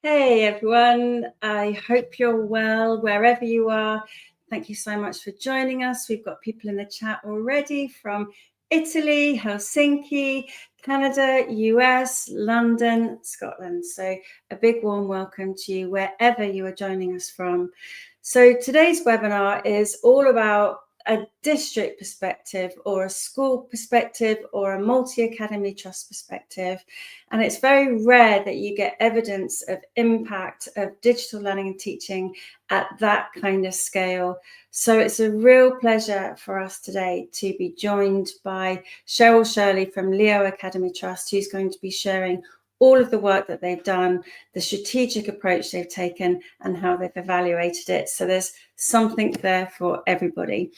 Hey everyone, I hope you're well wherever you are. Thank you so much for joining us. We've got people in the chat already from Italy, Helsinki, Canada, US, London, Scotland. So a big warm welcome to you wherever you are joining us from. So today's webinar is all about a district perspective or a school perspective or a multi-academy trust perspective. And it's very rare that you get evidence of impact of digital learning and teaching at that kind of scale. So it's a real pleasure for us today to be joined by Cheryl Shirley from Leo Academy Trust, who's going to be sharing all of the work that they've done, the strategic approach they've taken, and how they've evaluated it. So there's something there for everybody.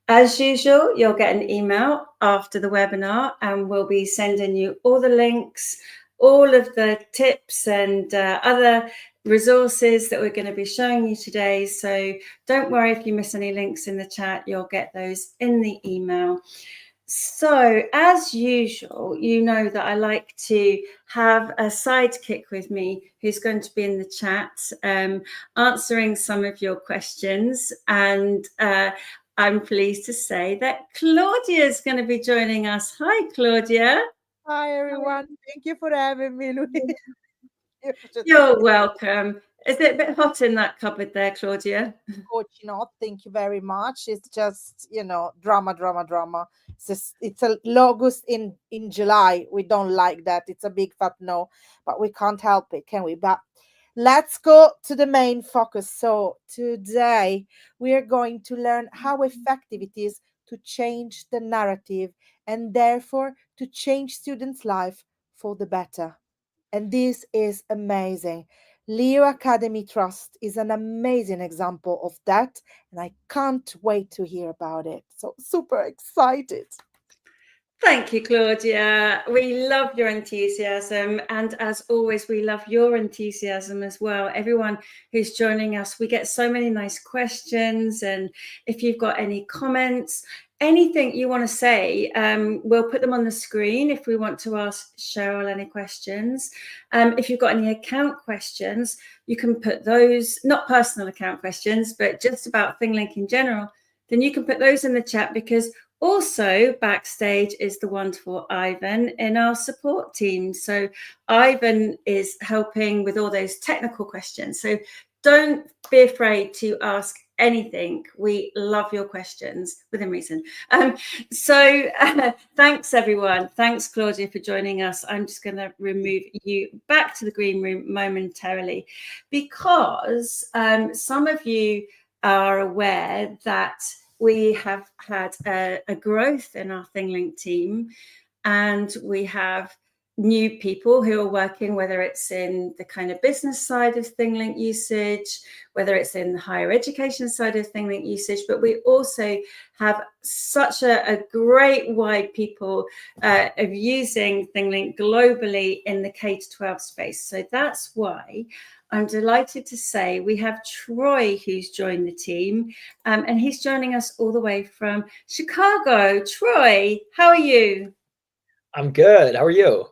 As usual, you'll get an email after the webinar, and we'll be sending you all the links, all of the tips and other resources that we're going to be showing you today. So don't worry if you miss any links in the chat, you'll get those in the email. So as usual, you know that I like to have a sidekick with me who's going to be in the chat answering some of your questions. And I'm pleased to say that Claudia is going to be joining us. Hi, Claudia. Hi, everyone. Thank you for having me, Louise. You're welcome. Is it a bit hot in that cupboard there, Claudia? Not. Thank you very much. It's just, drama. It's a August in July. We don't like that. It's a big fat no, but we can't help it, can we? But let's go to the main focus. So today we are going to learn how effective it is to change the narrative and therefore to change students' life for the better. And this is amazing. Leo Academy Trust is an amazing example of that, and I can't wait to hear about it. So super excited. Thank you, Claudia. We love your enthusiasm. And as always, we love your enthusiasm as well. Everyone who's joining us, we get so many nice questions. And if you've got any comments, anything you want to say, we'll put them on the screen if we want to ask Cheryl any questions. If you've got any account questions, you can put those, not personal account questions, but just about ThingLink in general, then you can put those in the chat, because also backstage is the wonderful Ivan in our support team. So Ivan is helping with all those technical questions. So don't be afraid to ask anything. We love your questions within reason. Thanks everyone. Thanks Claudia for joining us. I'm just going to remove you back to the green room momentarily, because some of you are aware that we have had a growth in our ThingLink team, and we have new people who are working, whether it's in the kind of business side of ThingLink usage, whether it's in the higher education side of ThingLink usage, but we also have such a great wide people of using ThingLink globally in the K-12 space. So that's why I'm delighted to say we have Troy who's joined the team, and he's joining us all the way from Chicago. Troy, how are you? I'm good. How are you?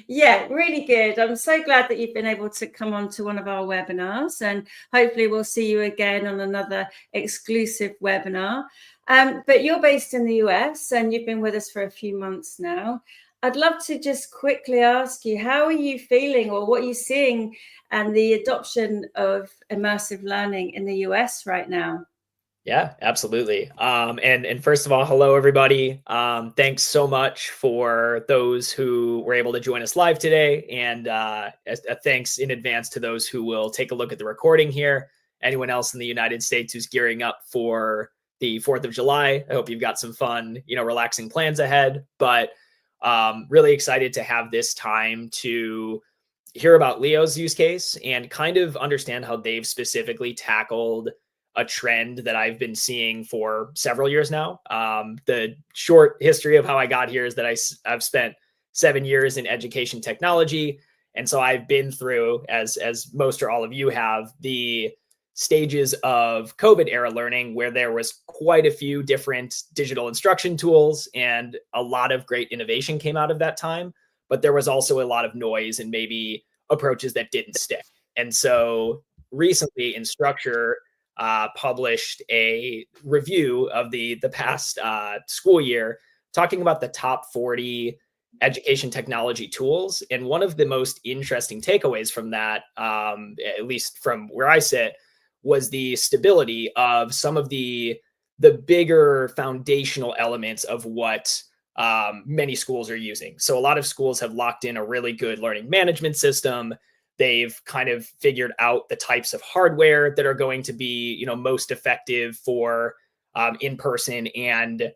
Yeah, really good. I'm so glad that you've been able to come on to one of our webinars, and hopefully we'll see you again on another exclusive webinar. But you're based in the US and you've been with us for a few months now. I'd love to just quickly ask you, how are you feeling, or what are you seeing and the adoption of immersive learning in the US right now? Yeah, absolutely. And first of all, hello, everybody. Thanks so much for those who were able to join us live today. And a thanks in advance to those who will take a look at the recording here. Anyone else in the United States who's gearing up for the 4th of July, I hope you've got some fun, relaxing plans ahead. But really excited to have this time to hear about Leo's use case and kind of understand how they've specifically tackled a trend that I've been seeing for several years now. The short history of how I got here is that I've spent 7 years in education technology. And so I've been through, as most or all of you have, the stages of COVID era learning, where there was quite a few different digital instruction tools and a lot of great innovation came out of that time. But there was also a lot of noise and maybe approaches that didn't stick. And so recently Instructure published a review of the past school year, talking about the top 40 education technology tools. And one of the most interesting takeaways from that, at least from where I sit, was the stability of some of the bigger foundational elements of what many schools are using. So a lot of schools have locked in a really good learning management system. They've kind of figured out the types of hardware that are going to be, most effective for in-person and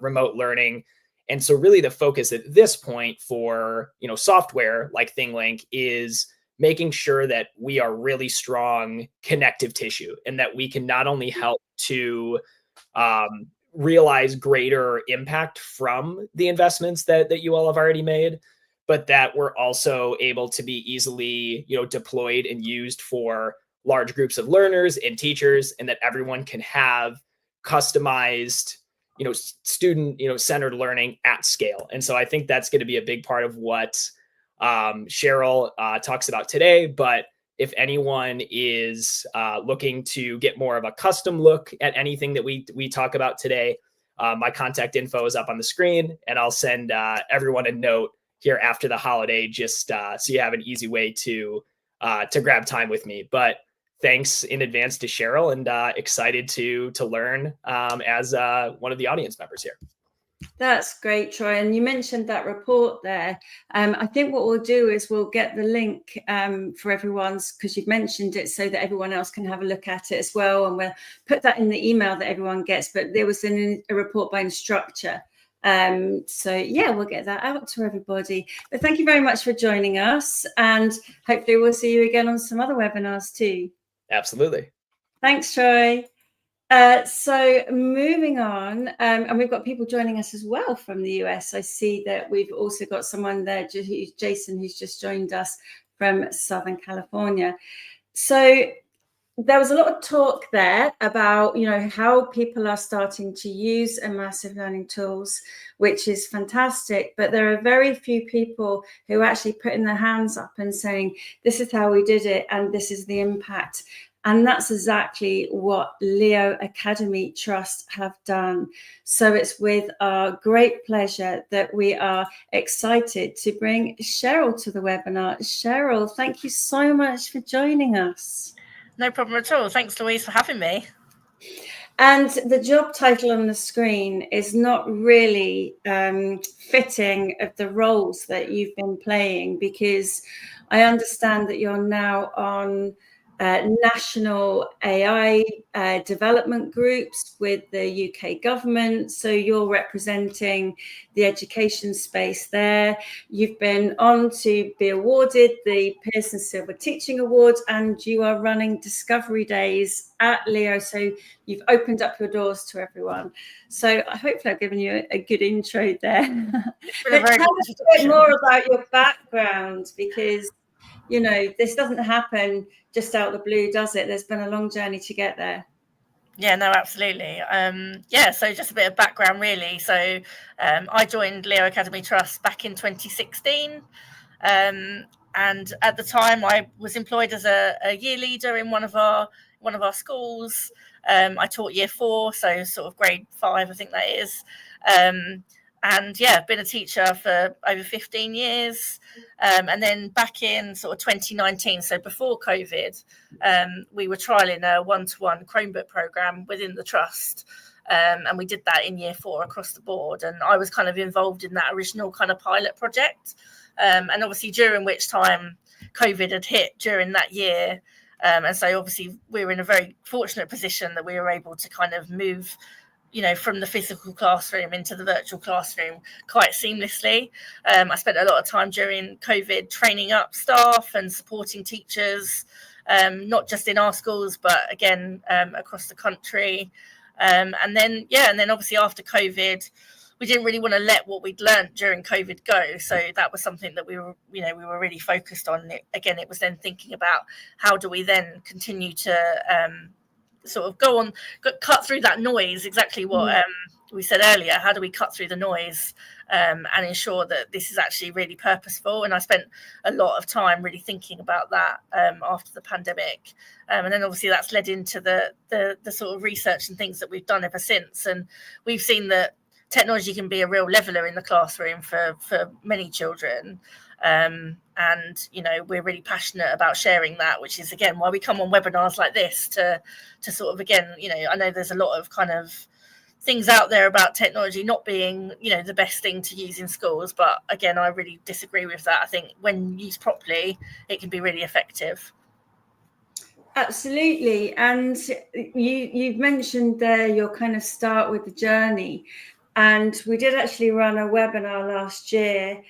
remote learning. And so really the focus at this point for, software like ThingLink is making sure that we are really strong connective tissue, and that we can not only help to realize greater impact from the investments that you all have already made, but that we're also able to be easily, deployed and used for large groups of learners and teachers, and that everyone can have customized, student, centered learning at scale. And so I think that's going to be a big part of what Cheryl talks about today. But if anyone is looking to get more of a custom look at anything that we talk about today, my contact info is up on the screen, and I'll send everyone a note here after the holiday, just so you have an easy way to grab time with me. But thanks in advance to Cheryl, and excited to learn as one of the audience members here. That's great, Troy. And you mentioned that report there. I think what we'll do is we'll get the link for everyone's, because you've mentioned it, so that everyone else can have a look at it as well. And we'll put that in the email that everyone gets. But there was a report by Instructure. So yeah, we'll get that out to everybody. But thank you very much for joining us. And hopefully we'll see you again on some other webinars too. Absolutely. Thanks, Troy. So moving on, and we've got people joining us as well from the US. I see that we've also got someone there, Jason, who's just joined us from Southern California. So there was a lot of talk there about, how people are starting to use immersive learning tools, which is fantastic. But there are very few people who are actually putting their hands up and saying, this is how we did it, and this is the impact. And that's exactly what Leo Academy Trust have done. So it's with our great pleasure that we are excited to bring Cheryl to the webinar. Cheryl, thank you so much for joining us. No problem at all. Thanks, Louise, for having me. And the job title on the screen is not really fitting of the roles that you've been playing, because I understand that you're now on national AI development groups with the UK government. So you're representing the education space there. You've been on to be awarded the Pearson Silver Teaching Award, and you are running Discovery Days at Leo. So you've opened up your doors to everyone. So hopefully I've given you a good intro there. But tell us a bit more about your background, because this doesn't happen just out of the blue, does it? There's been a long journey to get there. Yeah, no, absolutely. So just a bit of background, really. So I joined Leo Academy Trust back in 2016. And at the time I was employed as a year leader in one of our schools. I taught year 4, so sort of grade 5, I think that is. And yeah, I've been a teacher for over 15 years. And then back in sort of 2019, so before COVID, we were trialing a one-to-one Chromebook program within the trust. And we did that in year 4 across the board. And I was kind of involved in that original kind of pilot project. And obviously during which time COVID had hit during that year. And so obviously we were in a very fortunate position that we were able to kind of move from the physical classroom into the virtual classroom quite seamlessly. I spent a lot of time during COVID training up staff and supporting teachers, not just in our schools, but again, across the country. And then obviously after COVID, we didn't really want to let what we'd learned during COVID go. So that was something that we were really focused on. It was then thinking about how do we then continue to sort of cut through that noise, exactly what we said earlier, how do we cut through the noise and ensure that this is actually really purposeful? And I spent a lot of time really thinking about that after the pandemic. And then obviously that's led into the sort of research and things that we've done ever since. And we've seen that technology can be a real leveler in the classroom for many children. And, you know, we're really passionate about sharing that, which is, again, why we come on webinars like this to sort of, again, you know, I know there's a lot of kind of things out there about technology not being, you know, the best thing to use in schools. But again, I really disagree with that. I think when used properly, it can be really effective. Absolutely. And you've mentioned there your kind of start with the journey. And we did actually run a webinar last year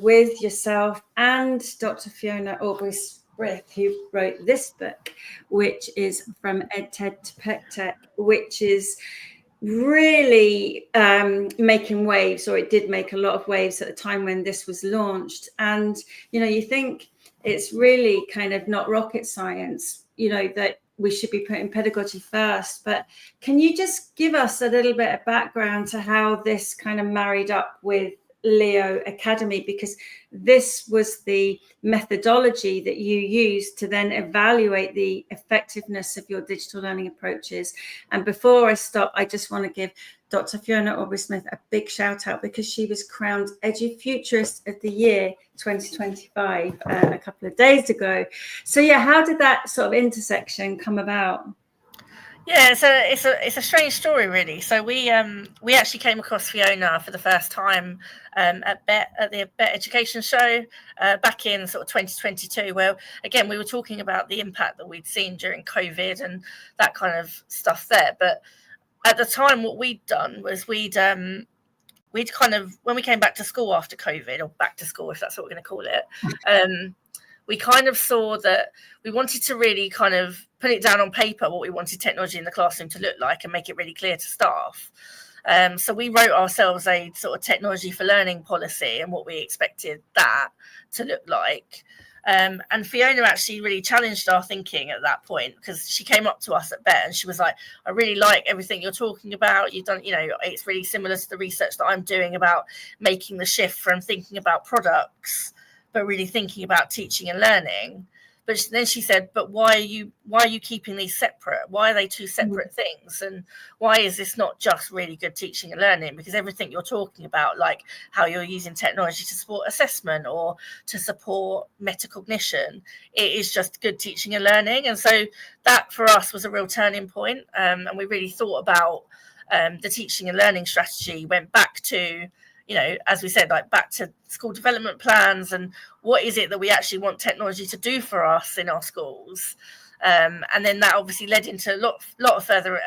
with yourself and Dr. Fiona Aubrey-Smith, who wrote this book, which is From EdTech to Pedtech, which is really making waves, or it did make a lot of waves at the time when this was launched. And, you know, you think it's really kind of not rocket science, you know, that we should be putting pedagogy first. But can you just give us a little bit of background to how this kind of married up with Leo Academy, because this was the methodology that you used to then evaluate the effectiveness of your digital learning approaches. And before I stop, I just want to give Dr. Fiona Aubrey-Smith a big shout out, because she was crowned EduFuturist of the Year 2025 a couple of days ago. So yeah, how did that sort of intersection come about? Yeah, so it's a strange story, really. So we actually came across Fiona for the first time at the Bet Education Show back in sort of 2022, where again we were talking about the impact that we'd seen during COVID and that kind of stuff there. But at the time, what we'd done was we'd kind of, when we came back to school after COVID, or back to school if that's what we're going to call it, we kind of saw that we wanted to really kind of put it down on paper what we wanted technology in the classroom to look like and make it really clear to staff. So we wrote ourselves a sort of technology for learning policy and what we expected that to look like. And Fiona actually really challenged our thinking at that point, because she came up to us at Bet and she was like, I really like everything you're talking about. You've done, you know, it's really similar to the research that I'm doing about making the shift from thinking about products but really thinking about teaching and learning. But then she said, but why are you keeping these separate? Why are they two separate things? And why is this not just really good teaching and learning? Because everything you're talking about, like how you're using technology to support assessment or to support metacognition, it is just good teaching and learning. And so that for us was a real turning point. And we really thought about the teaching and learning strategy, went back to, you know, as we said, like back to school development plans and what is it that we actually want technology to do for us in our schools. And then that obviously led into a lot of further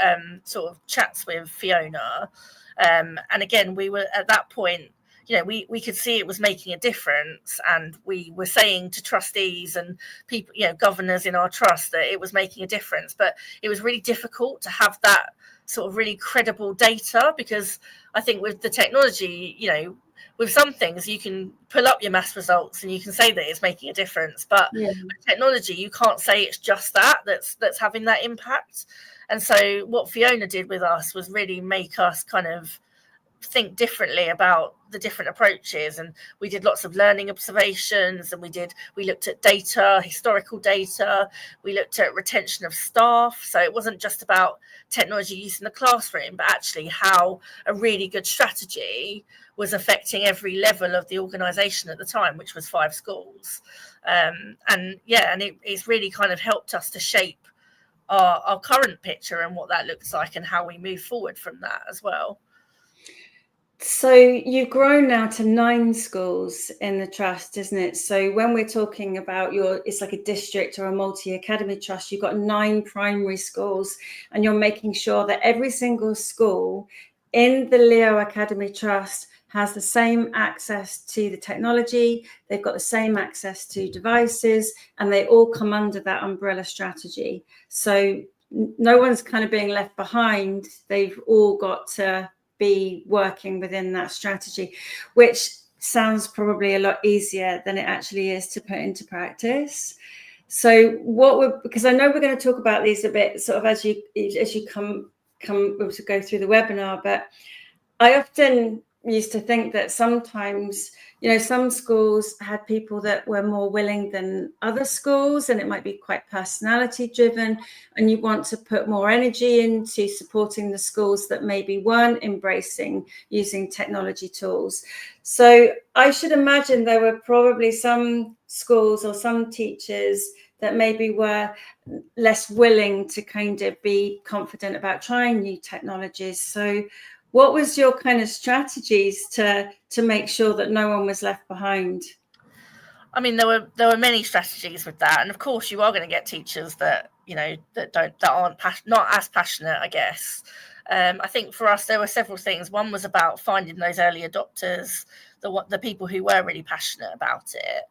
sort of chats with Fiona. And again, we were at that point, you know, we could see it was making a difference, and we were saying to trustees and people, you know, governors in our trust, that it was making a difference. But it was really difficult to have that sort of really credible data, because I think with the technology, you know, with some things you can pull up your maths results and you can say that it's making a difference, but with technology you can't say it's just that's having that impact. And so what Fiona did with us was really make us kind of think differently about the different approaches. And we did lots of learning observations, and we looked at data, historical data, we looked at retention of staff. So it wasn't just about technology use in the classroom, but actually how a really good strategy was affecting every level of the organisation at the time, which was 5 schools. And it's really kind of helped us to shape our current picture and what that looks like and how we move forward from that as well. So you've grown now to 9 schools in the trust, isn't it? So when we're talking about it's like a district or a multi-academy trust, you've got 9 primary schools, and you're making sure that every single school in the Leo Academy Trust has the same access to the technology, they've got the same access to devices, and they all come under that umbrella strategy. So no one's kind of being left behind. They've all got to be working within that strategy, which sounds probably a lot easier than it actually is to put into practice. So because I know we're going to talk about these a bit sort of as you come to go through the webinar, but I often used to think that sometimes, you know, some schools had people that were more willing than other schools, and it might be quite personality driven, and you want to put more energy into supporting the schools that maybe weren't embracing using technology tools. So I should imagine there were probably some schools or some teachers that maybe were less willing to kind of be confident about trying new technologies. So what was your kind of strategies to make sure that no one was left behind? I mean, there were many strategies with that, and of course, you are going to get teachers that, you know, that aren't not as passionate, I guess. I think for us, there were several things. One was about finding those early adopters, the people who were really passionate about it.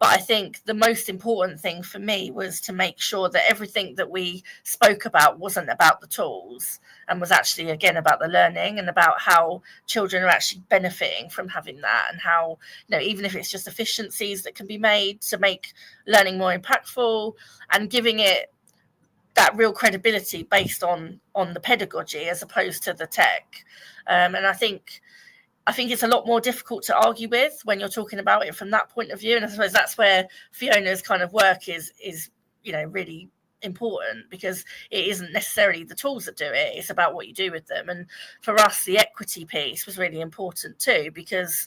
But I think the most important thing for me was to make sure that everything that we spoke about wasn't about the tools, and was actually, again, about the learning and about how children are actually benefiting from having that, and how, you know, even if it's just efficiencies that can be made to make learning more impactful, and giving it that real credibility based on the pedagogy as opposed to the tech. And I think it's a lot more difficult to argue with when you're talking about it from that point of view. And I suppose that's where Fiona's kind of work is, you know, really important, because it isn't necessarily the tools that do it. It's about what you do with them. And for us, the equity piece was really important too, because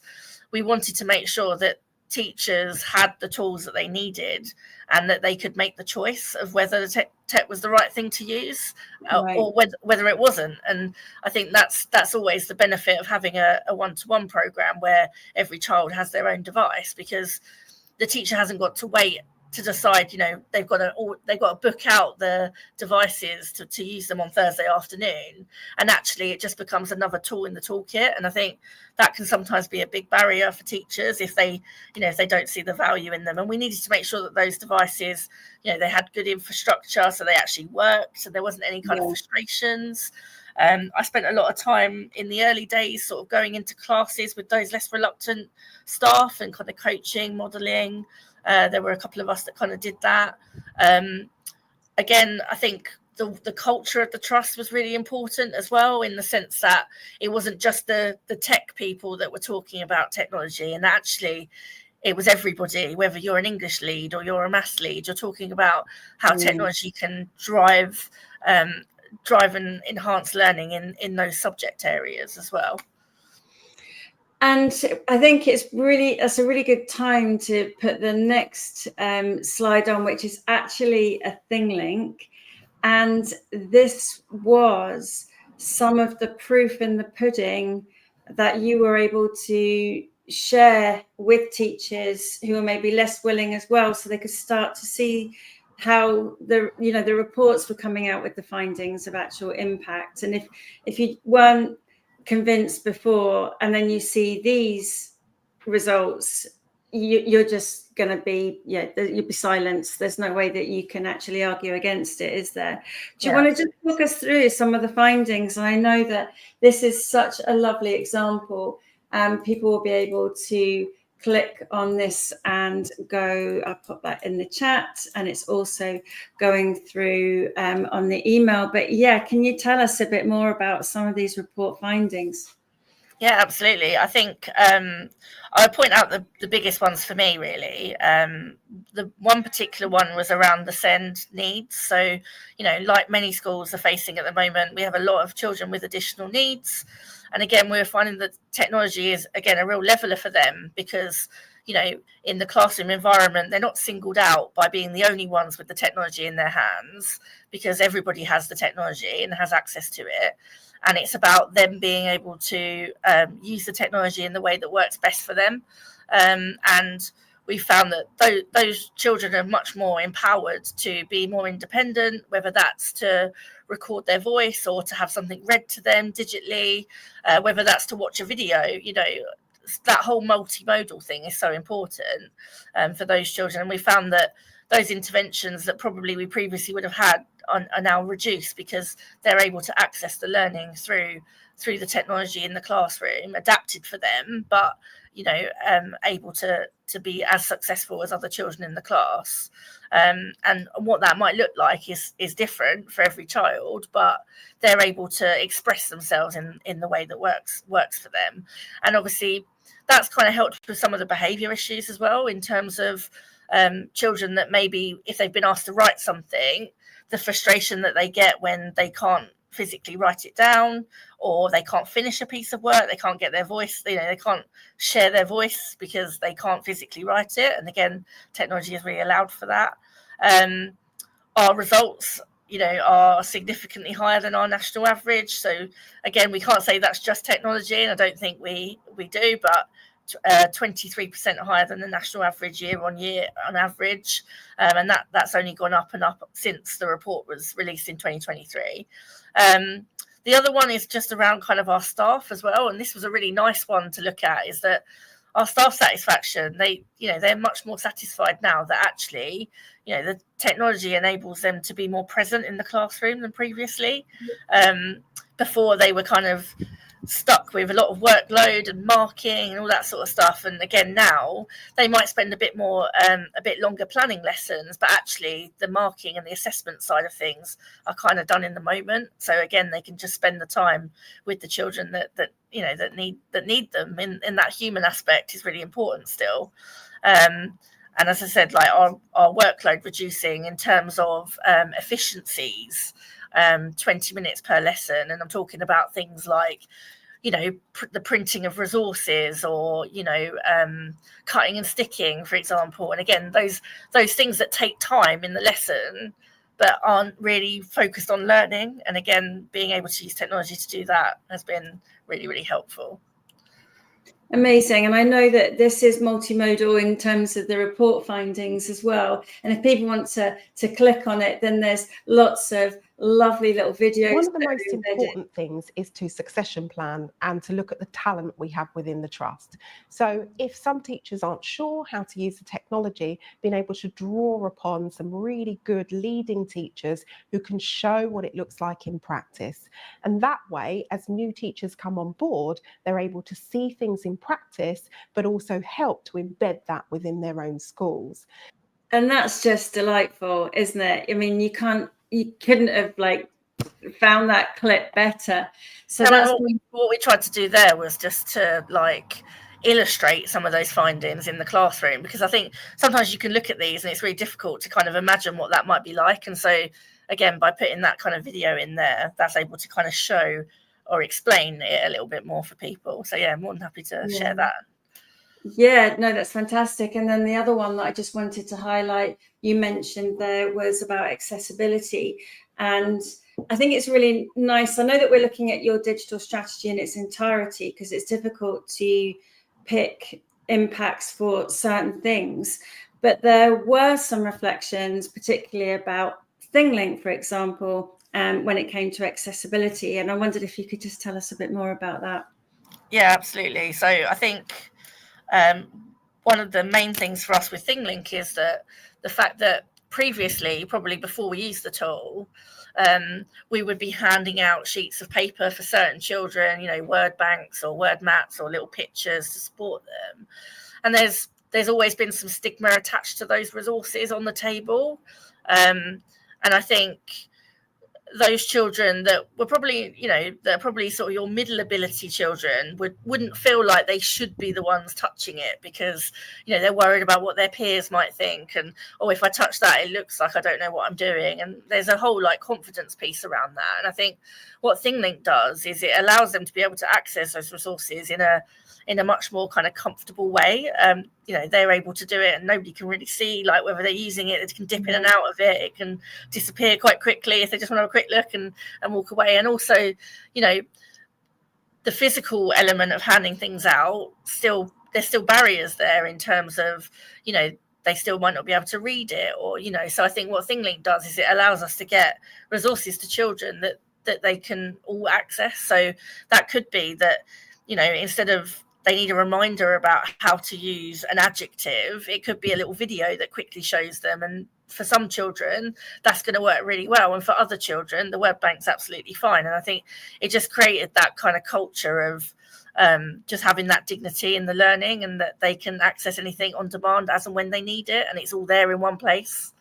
we wanted to make sure that teachers had the tools that they needed, and that they could make the choice of whether the tech was the right thing to use, or whether it wasn't. And I think that's always the benefit of having a one-to-one program where every child has their own device, because the teacher hasn't got to wait to decide, you know, they've got to book out the devices to use them on Thursday afternoon, and actually it just becomes another tool in the toolkit. And I think that can sometimes be a big barrier for teachers if they don't see the value in them. And we needed to make sure that those devices, you know, they had good infrastructure, so they actually worked, so there wasn't any kind of frustrations. I spent a lot of time in the early days sort of going into classes with those less reluctant staff and kind of coaching, modelling. There were a couple of us that kind of did that. Again, I think the culture of the trust was really important as well, in the sense that it wasn't just the tech people that were talking about technology, and actually it was everybody, whether you're an English lead or you're a maths lead, you're talking about how technology can drive and enhance learning in those subject areas as well. And I think that's a really good time to put the next slide on, which is actually a ThingLink. And this was some of the proof in the pudding that you were able to share with teachers who are maybe less willing as well, so they could start to see how the reports were coming out with the findings of actual impact. And if you weren't convinced before, and then you see these results, you're just going to be, you'll be silenced. There's no way that you can actually argue against it, is there? Do you want to just walk us through some of the findings? And I know that this is such a lovely example, and people will be able to click on this and go. I'll put that in the chat, and it's also going through on the email. But yeah, can you tell us a bit more about some of these report findings? Yeah, absolutely. I think I'll point out the biggest ones for me, really. The one particular one was around the SEND needs. So, you know, like many schools are facing at the moment, we have a lot of children with additional needs. And again, we're finding that technology is, again, a real leveler for them, because, you know, in the classroom environment, they're not singled out by being the only ones with the technology in their hands, because everybody has the technology and has access to it. And it's about them being able to use the technology in the way that works best for them. And we found that those children are much more empowered to be more independent, whether that's to record their voice or to have something read to them digitally, whether that's to watch a video. You know, that whole multimodal thing is so important for those children. And we found that those interventions that probably we previously would have had are now reduced, because they're able to access the learning through the technology in the classroom, adapted for them, but able to be as successful as other children in the class. And what that might look like is different for every child, but they're able to express themselves in the way that works for them. And obviously that's kind of helped with some of the behavior issues as well, in terms of children that maybe if they've been asked to write something, the frustration that they get when they can't physically write it down, or they can't finish a piece of work, they can't get their voice, they can't share their voice because they can't physically write it. And again, technology has really allowed for that. Our results, are significantly higher than our national average. So again, we can't say that's just technology, and I don't think we do, but 23% higher than the national average year on year on average, and that's only gone up and up since the report was released in 2023. The other one is just around kind of our staff as well, and this was a really nice one to look at, is that our staff satisfaction, they're much more satisfied now that actually the technology enables them to be more present in the classroom than previously. Before, they were kind of stuck with a lot of workload and marking and all that sort of stuff, and again now they might spend a bit longer planning lessons, but actually the marking and the assessment side of things are kind of done in the moment. So again, they can just spend the time with the children that need them, in that human aspect is really important still. And as I said, like our workload reducing in terms of efficiencies, 20 minutes per lesson, and I'm talking about things like the printing of resources, or cutting and sticking, for example. And again, those things that take time in the lesson but aren't really focused on learning, and again, being able to use technology to do that has been really, really helpful. Amazing. And I know that this is multimodal in terms of the report findings as well. And if people want to click on it, then there's lots of lovely little videos. One of the most important things is to succession plan and to look at the talent we have within the trust. So if some teachers aren't sure how to use the technology, being able to draw upon some really good leading teachers who can show what it looks like in practice. And that way, as new teachers come on board, they're able to see things in practice, but also help to embed that within their own schools. And that's just delightful, isn't it? I mean, you couldn't have found that clip better. So that's what we tried to do there was just to illustrate some of those findings in the classroom, because I think sometimes you can look at these and it's really difficult to kind of imagine what that might be like. And so again, by putting that kind of video in there, that's able to kind of show or explain it a little bit more for people. So yeah, I'm more than happy to share that. Yeah, no, that's fantastic. And then the other one that I just wanted to highlight, you mentioned there, was about accessibility. And I think it's really nice. I know that we're looking at your digital strategy in its entirety, because it's difficult to pick impacts for certain things. But there were some reflections, particularly about ThingLink, for example, when it came to accessibility. And I wondered if you could just tell us a bit more about that. Yeah, absolutely. So I think one of the main things for us with ThingLink is that the fact that previously, probably before we used the tool, we would be handing out sheets of paper for certain children, word banks or word mats or little pictures to support them. And there's always been some stigma attached to those resources on the table. And I think those children that were probably, they're probably sort of your middle ability children wouldn't feel like they should be the ones touching it, because, they're worried about what their peers might think. And, oh, if I touch that, it looks like I don't know what I'm doing. And there's a whole confidence piece around that. And I think what ThingLink does is it allows them to be able to access those resources in a much more kind of comfortable way. They're able to do it and nobody can really see whether they're using it. They can dip in and out of it. It can disappear quite quickly if they just want to have a quick look and walk away. And also, the physical element of handing things out, there's still barriers there in terms of, they still might not be able to read it, or, so I think what ThingLink does is it allows us to get resources to children that they can all access. So that could be that, instead of they need a reminder about how to use an adjective, it could be a little video that quickly shows them. And for some children, that's going to work really well. And for other children, the word bank's absolutely fine. And I think it just created that kind of culture of just having that dignity in the learning, and that they can access anything on demand as and when they need it, and it's all there in one place.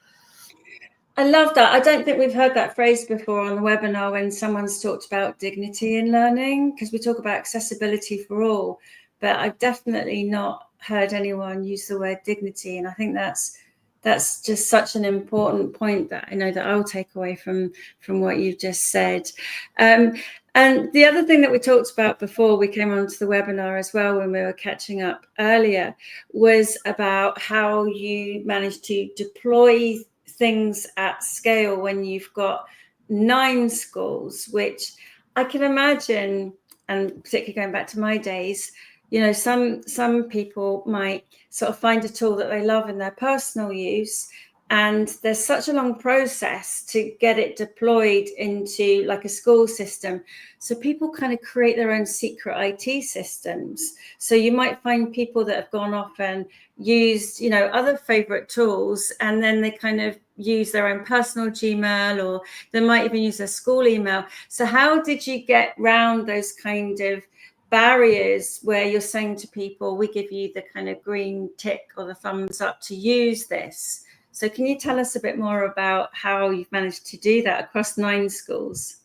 I love that. I don't think we've heard that phrase before on the webinar when someone's talked about dignity in learning, because we talk about accessibility for all, but I've definitely not heard anyone use the word dignity. And I think that's just such an important point that I know that I'll take away from what you've just said. And the other thing that we talked about before we came onto the webinar as well, when we were catching up earlier, was about how you managed to deploy things at scale when you've got 9 schools, which I can imagine, and particularly going back to my days, you know, some people might sort of find a tool that they love in their personal use, and there's such a long process to get it deployed into like a school system. So people kind of create their own secret IT systems. So you might find people that have gone off and used, you know, other favorite tools, and then they kind of use their own personal Gmail, or they might even use their school email. So how did you get round those kind of barriers where you're saying to people, we give you the kind of green tick or the thumbs up to use this? So can you tell us a bit more about how you've managed to do that across 9 schools?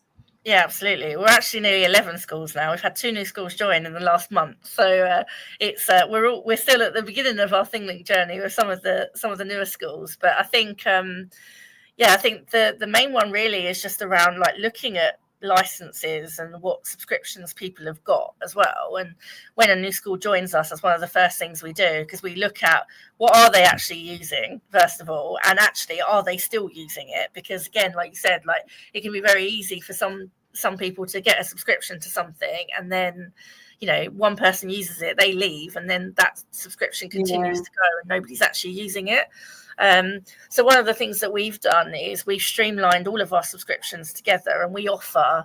Yeah, absolutely. We're actually nearly 11 schools now. We've had 2 new schools join in the last month, so it's we're still at the beginning of our ThingLink journey with some of the newer schools. But I think I think the main one really is just around like looking at licenses and what subscriptions people have got as well. And when a new school joins us, that's one of the first things we do, because we look at what are they actually using first of all, and actually are they still using it? Because again, like you said, like it can be very easy for some people to get a subscription to something, and then, you know, one person uses it, they leave, and then that subscription continues to go and nobody's actually using it. So one of the things that we've done is we've streamlined all of our subscriptions together, and we offer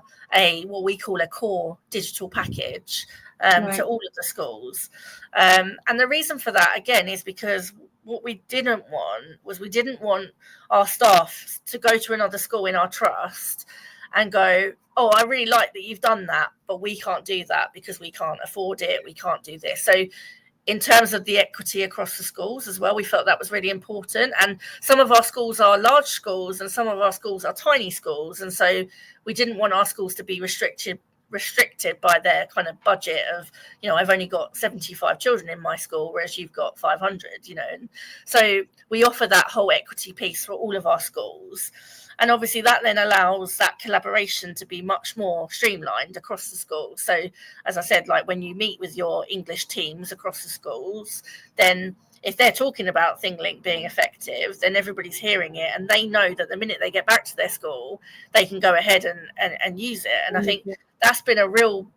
what we call a core digital package to all of the schools. And the reason for that, again, is because what we didn't want our staff to go to another school in our trust and go, oh, I really like that you've done that, but we can't do that because we can't afford it. We can't do this. So in terms of the equity across the schools as well, we felt that was really important. And some of our schools are large schools and some of our schools are tiny schools. And so we didn't want our schools to be restricted by their kind of budget of, you know, I've only got 75 children in my school, whereas you've got 500, you know. And so we offer that whole equity piece for all of our schools. And obviously that then allows that collaboration to be much more streamlined across the school. So as I said, like when you meet with your English teams across the schools, then if they're talking about ThingLink being effective, then everybody's hearing it, and they know that the minute they get back to their school, they can go ahead and use it. And I think that's been a real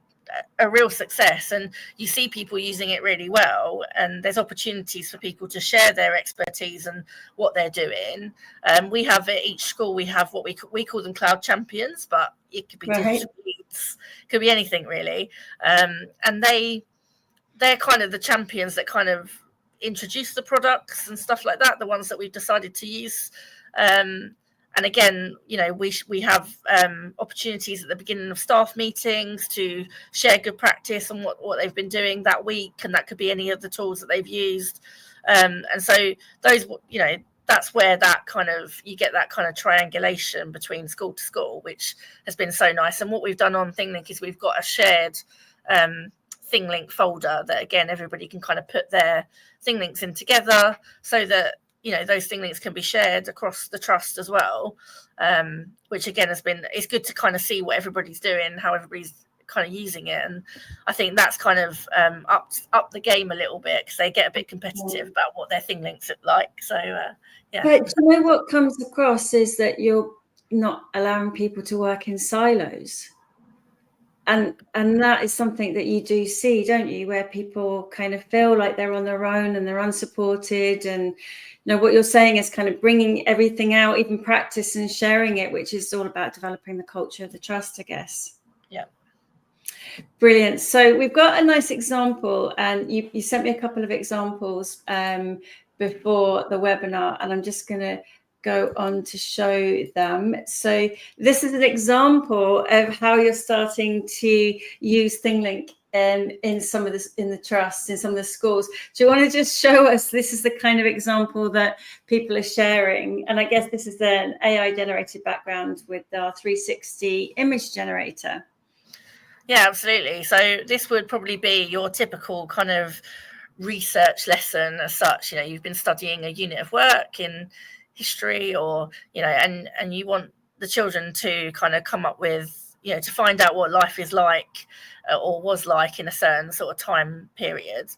success, and you see people using it really well, and there's opportunities for people to share their expertise and what they're doing. We have at each school, we have what we call them cloud champions, but it could be digital leads, could be anything really. And they're kind of the champions that kind of introduce the products and stuff like that, the ones that we've decided to use. And again, you know, we have opportunities at the beginning of staff meetings to share good practice on what they've been doing that week, and that could be any of the tools that they've used. And so those, you know, that's where that kind of, you get that kind of triangulation between school to school, which has been so nice. And what we've done on ThingLink is we've got a shared ThingLink folder that, again, everybody can kind of put their ThingLinks in together, so that, you know, those ThingLinks can be shared across the trust as well, which again it's good to kind of see what everybody's doing, how everybody's kind of using it. And I think that's kind of up the game a little bit, because they get a bit competitive about what their ThingLinks look like. So But you know what comes across is that you're not allowing people to work in silos. And that is something that you do see, don't you, where people kind of feel like they're on their own and they're unsupported. And, you know, what you're saying is kind of bringing everything out, even practice, and sharing it, which is all about developing the culture of the trust, I guess. Yeah. Brilliant. So we've got a nice example, and you sent me a couple of examples before the webinar, and I'm just going to go on to show them. So this is an example of how you're starting to use ThingLink in some of in the trusts, in some of the schools. Do you want to just show us? This is the kind of example that people are sharing, and I guess this is an AI generated background with our 360 image generator. Yeah, absolutely. So this would probably be your typical kind of research lesson as such. You've been studying a unit of work in history, or and you want the children to kind of come up with, to find out what life is like or was like in a certain sort of time period.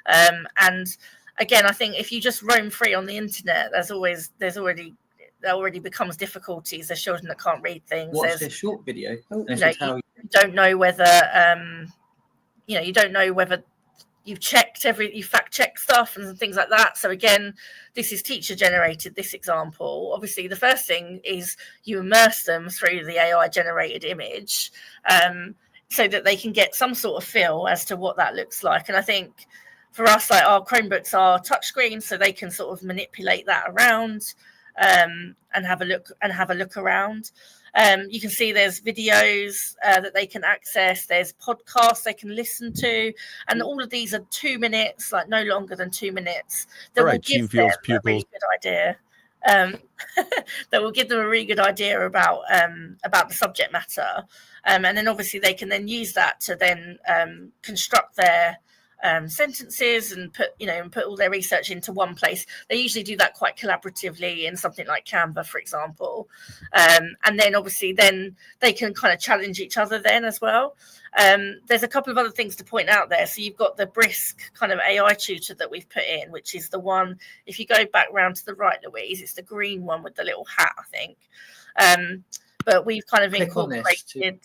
And again, I think if you just roam free on the internet, that already becomes difficulties. There's children that can't read things. Watch this short video. You don't know whether you don't know whether you fact check stuff and things like that. So again, this is teacher generated, this example. Obviously, the first thing is you immerse them through the AI generated image, so that they can get some sort of feel as to what that looks like. And I think for us, like, our Chromebooks are touchscreen, so they can sort of manipulate that around and have a look around. You can see there's videos that they can access. There's podcasts they can listen to, and all of these are 2 minutes, like no longer than 2 minutes. That will give them a really good idea. That will give them a really good idea about the subject matter, and then obviously they can then use that to then construct their sentences and put all their research into one place. They usually do that quite collaboratively in something like Canva, for example, and then obviously then they can kind of challenge each other then as well. There's a couple of other things to point out there. So you've got the Brisk kind of AI tutor that we've put in, which is the one, if you go back round to the right, Louise, it's the green one with the little hat, I think. But we've kind of incorporated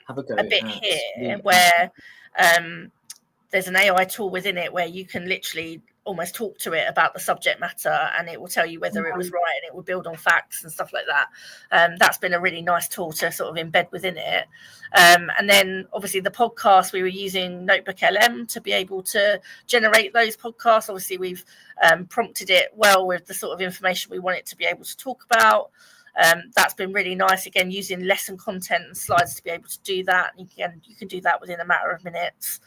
a bit here where there's an AI tool within it where you can literally almost talk to it about the subject matter, and it will tell you whether it was right, and it will build on facts and stuff like that. That's been a really nice tool to sort of embed within it. And then obviously the podcast, we were using Notebook LM to be able to generate those podcasts. Obviously we've prompted it well with the sort of information we want it to be able to talk about. That's been really nice, again, using lesson content and slides to be able to do that. You can do that within a matter of minutes.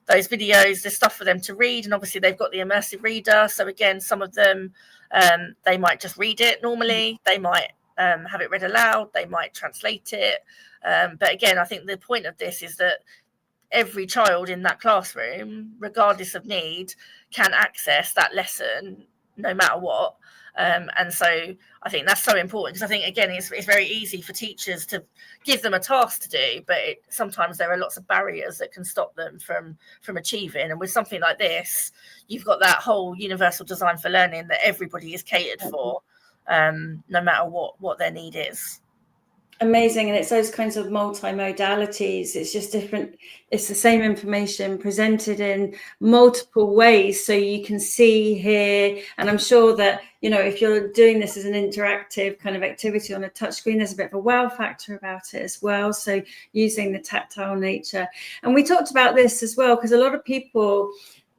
Those videos, there's stuff for them to read, and obviously they've got the immersive reader. So again, some of them, they might just read it normally, they might have it read aloud, they might translate it. But again, I think the point of this is that every child in that classroom, regardless of need, can access that lesson no matter what. And so I think that's so important, because I think, again, it's very easy for teachers to give them a task to do, but sometimes there are lots of barriers that can stop them from achieving. And with something like this, you've got that whole universal design for learning that everybody is catered for, no matter what their need is. Amazing. And it's those kinds of multimodalities. It's just different. It's the same information presented in multiple ways. So you can see, hear, and I'm sure that, if you're doing this as an interactive kind of activity on a touchscreen, there's a bit of a wow factor about it as well. So using the tactile nature. And we talked about this as well, because a lot of people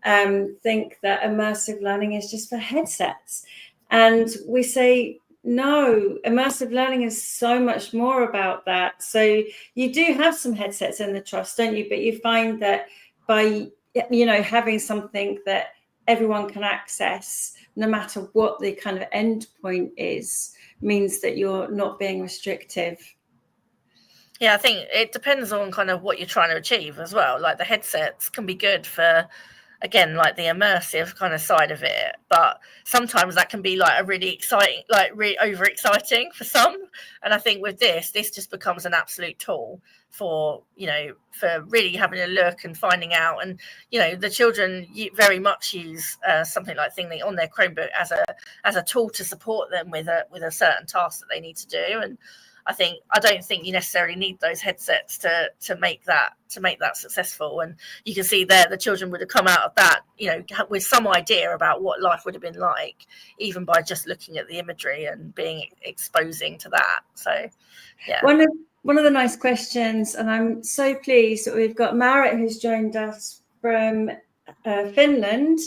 think that immersive learning is just for headsets. And we say, no, immersive learning is so much more about that. So you do have some headsets in the trust, don't you? But you find that by, having something that everyone can access, no matter what the kind of end point is, means that you're not being restrictive. Yeah, I think it depends on kind of what you're trying to achieve as well. Like the headsets can be good for, again, like the immersive kind of side of it, but sometimes that can be like a really exciting, like really over exciting for some. And I think with this just becomes an absolute tool for really having a look and finding out. And the children very much use something like ThingLink on their Chromebook as a tool to support them with a certain task that they need to do. And I don't think you necessarily need those headsets to make that successful. And you can see there the children would have come out of that, with some idea about what life would have been like, even by just looking at the imagery and exposing to that. So, yeah. One of the nice questions, and I'm so pleased that we've got Marit, who's joined us from Finland,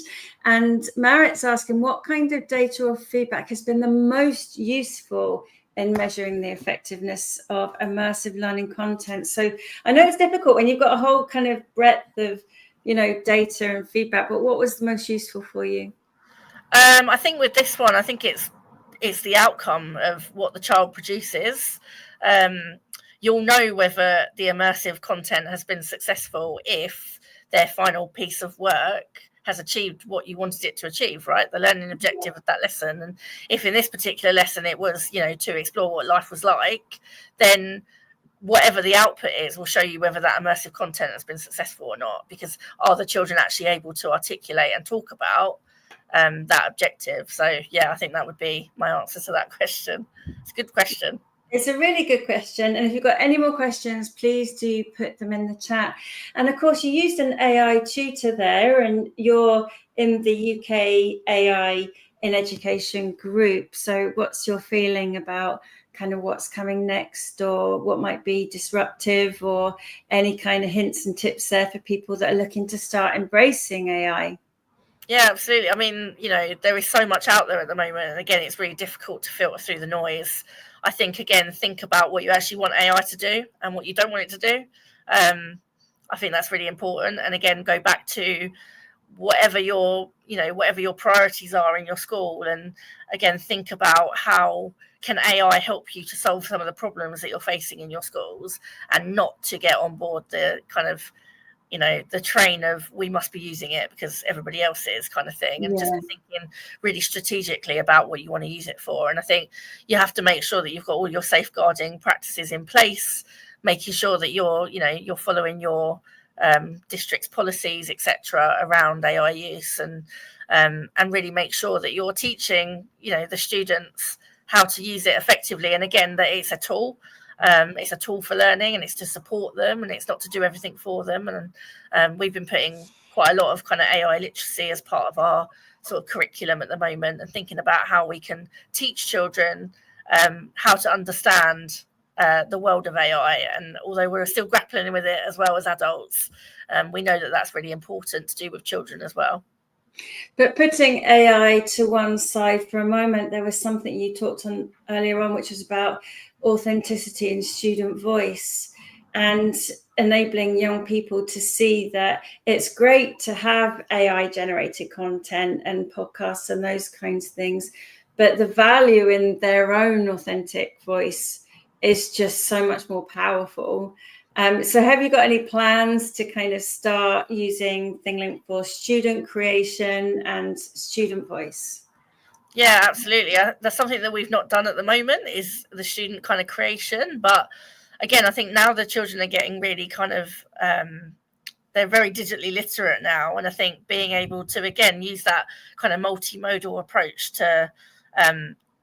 and Marit's asking, what kind of data or feedback has been the most useful in measuring the effectiveness of immersive learning content. So I know it's difficult when you've got a whole kind of breadth of, data and feedback, but what was the most useful for you? I think with this one, I think it's the outcome of what the child produces. You'll know whether the immersive content has been successful if their final piece of work has achieved what you wanted it to achieve, right? The learning objective of that lesson. And if in this particular lesson it was, to explore what life was like, then whatever the output is will show you whether that immersive content has been successful or not, because are the children actually able to articulate and talk about that objective? So yeah, I think that would be my answer to that question. It's a good question. It's a really good question. And if you've got any more questions, please do put them in the chat. And of course, you used an AI tutor there, and you're in the UK AI in Education group. So what's your feeling about kind of what's coming next, or what might be disruptive, or any kind of hints and tips there for people that are looking to start embracing AI? Yeah, absolutely. I mean, there is so much out there at the moment. And again, it's really difficult to filter through the noise. I think, again, think about what you actually want AI to do and what you don't want it to do. I think that's really important. And again, go back to whatever your priorities are in your school. And again, think about how can AI help you to solve some of the problems that you're facing in your schools, and not to get on board the kind of, the train of we must be using it because everybody else is kind of thing. And just thinking really strategically about what you want to use it for. And I think you have to make sure that you've got all your safeguarding practices in place, making sure that you're following your district's policies, etc., around AI use, and really make sure that you're teaching, the students how to use it effectively. And again, that it's a tool. It's a tool for learning, and it's to support them, and it's not to do everything for them. And we've been putting quite a lot of kind of AI literacy as part of our sort of curriculum at the moment, and thinking about how we can teach children how to understand the world of AI. And although we're still grappling with it as well as adults, we know that that's really important to do with children as well. But putting AI to one side for a moment, there was something you talked on earlier on, which was about authenticity and student voice, and enabling young people to see that it's great to have AI generated content and podcasts and those kinds of things, but the value in their own authentic voice is just so much more powerful. So have you got any plans to kind of start using ThingLink for student creation and student voice? Yeah, absolutely. That's something that we've not done at the moment, is the student kind of creation. But again, I think now the children are getting really kind of, they're very digitally literate now. And I think being able to, again, use that kind of multimodal approach to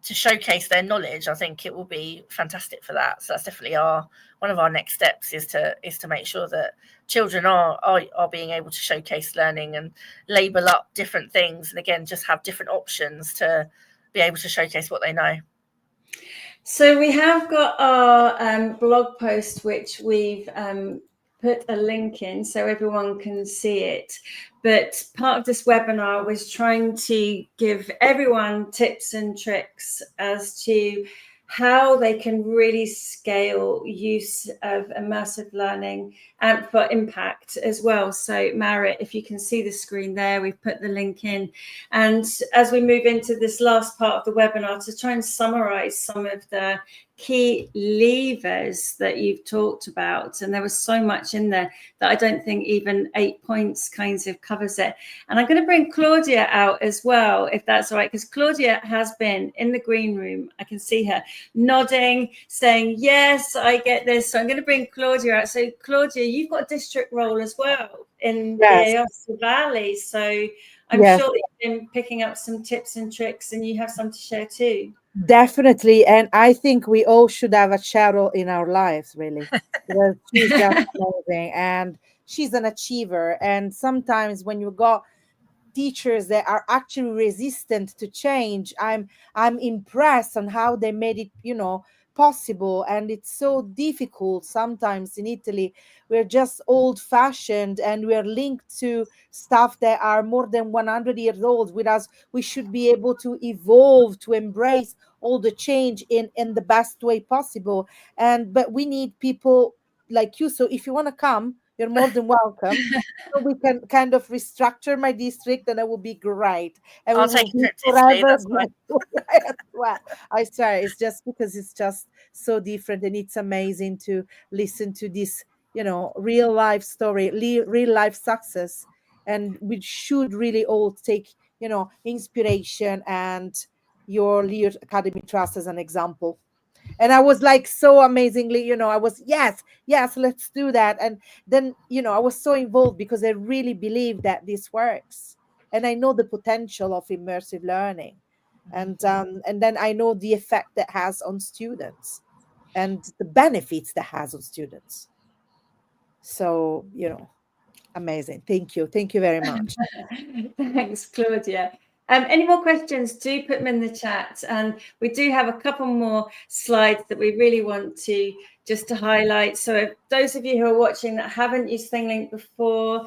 showcase their knowledge, I think it will be fantastic for that. So that's definitely one of our next steps, is to make sure that children are being able to showcase learning and label up different things, and again, just have different options to be able to showcase what they know. So we have got our blog post, which we've put a link in so everyone can see it. But part of this webinar was trying to give everyone tips and tricks as to how they can really scale use of immersive learning and for impact as well. So Marit, if you can see the screen there, we've put the link in. And as we move into this last part of the webinar, to try and summarize some of the key levers that you've talked about, and there was so much in there that I don't think even 8 points kind of covers it. And I'm going to bring Claudia out as well, if that's all right, because Claudia has been in the green room. I can see her nodding, saying, yes, I get this. So I'm going to bring Claudia out. So Claudia, you've got a district role as well in the Aosta Valley. So I'm sure that you've been picking up some tips and tricks, and you have some to share too. Definitely. And I think we all should have a Cheryl in our lives, really. Because she's just amazing, and she's an achiever. And sometimes when you got teachers that are actually resistant to change, I'm impressed on how they made it, possible, and it's so difficult sometimes in Italy. We're just old-fashioned, and we're linked to stuff that are more than 100 years old, whereas we should be able to evolve, to embrace all the change in the best way possible. But we need people like you. So if you want to come, you're more than welcome. So we can kind of restructure my district, and it will be great. And I'll we take will a be trip to Italy, forever that's fine. grateful. Well, I swear, it's just because it's just so different, and it's amazing to listen to this, real life story, real life success. And we should really all take, inspiration and your Leo Academy Trust as an example. And I was like so amazingly, I was, yes, let's do that. And then, I was so involved because I really believe that this works. And I know the potential of immersive learning. And then I know the effect that has on students and the benefits that has on students. So, amazing. Thank you. Thank you very much. Thanks, Claudia. Any more questions, do put them in the chat. And we do have a couple more slides that we really want to just to highlight. So if those of you who are watching that haven't used ThingLink before,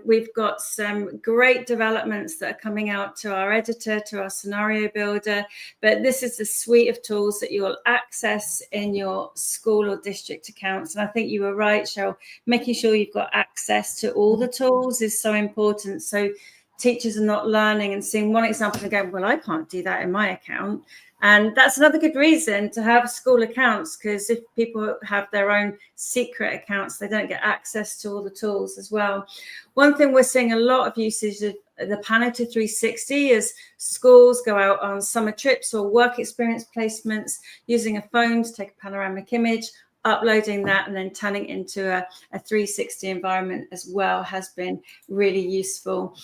we've got some great developments that are coming out to our editor, to our scenario builder. But this is the suite of tools that you'll access in your school or district accounts. And I think you were right, Cheryl, making sure you've got access to all the tools is so important. So teachers are not learning and seeing one example and going, well, I can't do that in my account. And that's another good reason to have school accounts, because if people have their own secret accounts, they don't get access to all the tools as well. One thing we're seeing a lot of usage of the Panorama 360 as schools go out on summer trips or work experience placements using a phone to take a panoramic image, uploading that and then turning it into a 360 environment as well has been really useful.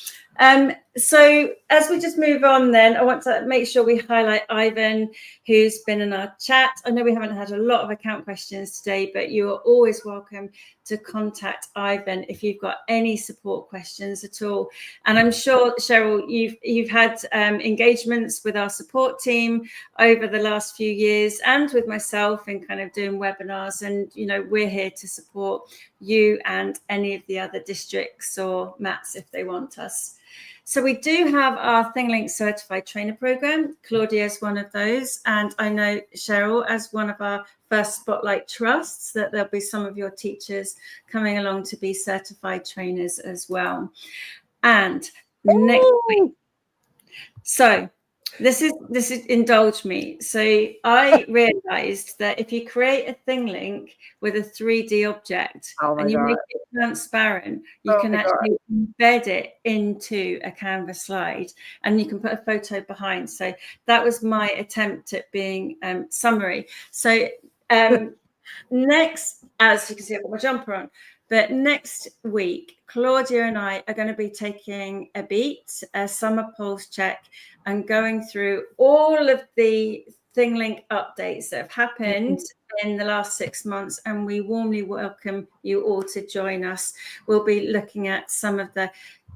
So as we just move on then, I want to make sure we highlight Ivan, who's been in our chat. I know we haven't had a lot of account questions today, but you are always welcome to contact Ivan if you've got any support questions at all. And I'm sure, Cheryl, you've had engagements with our support team over the last few years and with myself in kind of doing webinars. And, we're here to support you and any of the other districts or MATs if they want us. So we do have our ThingLink Certified Trainer Program. Claudia is one of those. And I know, Cheryl, as one of our first Spotlight Trusts, that there'll be some of your teachers coming along to be certified trainers as well. And next week. So this is indulge me. So I realized that if you create a ThingLink with a 3D object and you make it transparent, you can actually embed it into a Canvas slide and you can put a photo behind. So that was my attempt at being summary. So next, as you can see, I've got my jumper on. But next week, Claudia and I are going to be taking a beat, a summer pulse check, and going through all of the ThingLink updates that have happened in the last 6 months. And we warmly welcome you all to join us. We'll be looking at some of the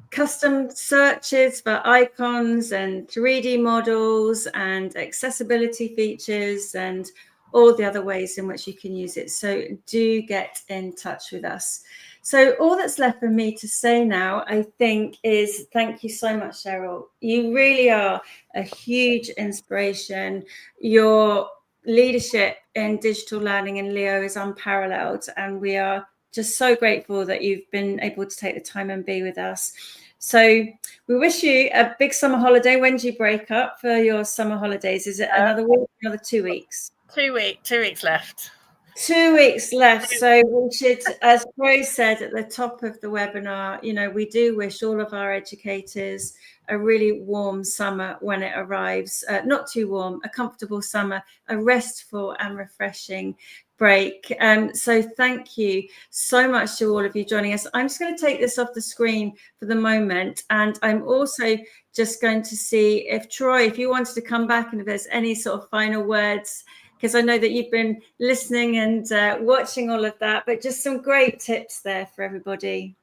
custom searches for icons and 3D models and accessibility features and all the other ways in which you can use it. So do get in touch with us. So all that's left for me to say now, I think, is thank you so much, Cheryl. You really are a huge inspiration. Your leadership in digital learning in Leo is unparalleled. And we are just so grateful that you've been able to take the time and be with us. So we wish you a big summer holiday. When do you break up for your summer holidays? Is it another week, another 2 weeks? 2 weeks left. 2 weeks left. So we should, as Rose said at the top of the webinar, we do wish all of our educators a really warm summer when it arrives. Not too warm, a comfortable summer, a restful and refreshing break. So thank you so much to all of you joining us. I'm just going to take this off the screen for the moment. And I'm also just going to see if Troy, if you wanted to come back and if there's any sort of final words, because I know that you've been listening and watching all of that, but just some great tips there for everybody.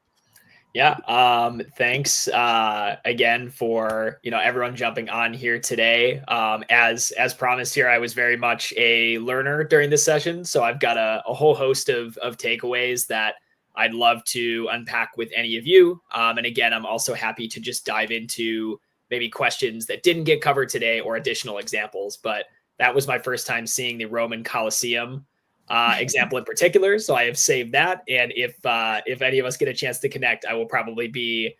Yeah. Thanks again for everyone jumping on here today. As promised here, I was very much a learner during this session, so I've got a whole host of takeaways that I'd love to unpack with any of you. And again, I'm also happy to just dive into maybe questions that didn't get covered today or additional examples. But that was my first time seeing the Roman Colosseum example in particular, so I have saved that. And if any of us get a chance to connect, I will probably be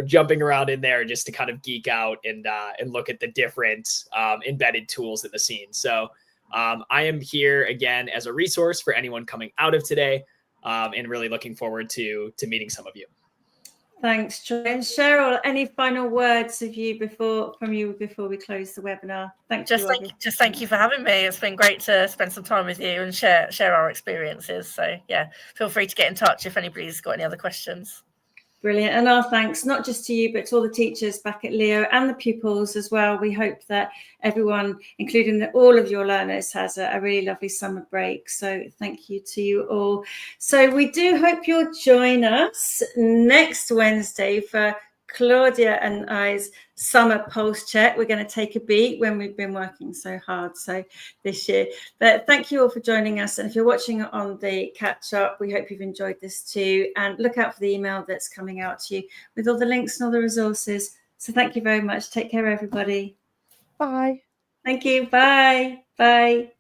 jumping around in there just to kind of geek out and look at the different embedded tools in the scene. So I am here again as a resource for anyone coming out of today, and really looking forward to meeting some of you. Thanks, Joy. And Cheryl, any final words of you before we close the webinar? Thank you. Thank you for having me. It's been great to spend some time with you and share our experiences. So yeah, feel free to get in touch if anybody's got any other questions. Brilliant. And our thanks, not just to you, but to all the teachers back at Leo and the pupils as well. We hope that everyone, including all of your learners, has a really lovely summer break. So thank you to you all. So we do hope you'll join us next Wednesday for Claudia and I's summer pulse check. We're going to take a beat when we've been working so hard this year. But thank you all for joining us. And if you're watching on the catch up, we hope you've enjoyed this too. And look out for the email that's coming out to you with all the links and all the resources. So thank you very much. Take care, everybody. Bye. Thank you. Bye. Bye.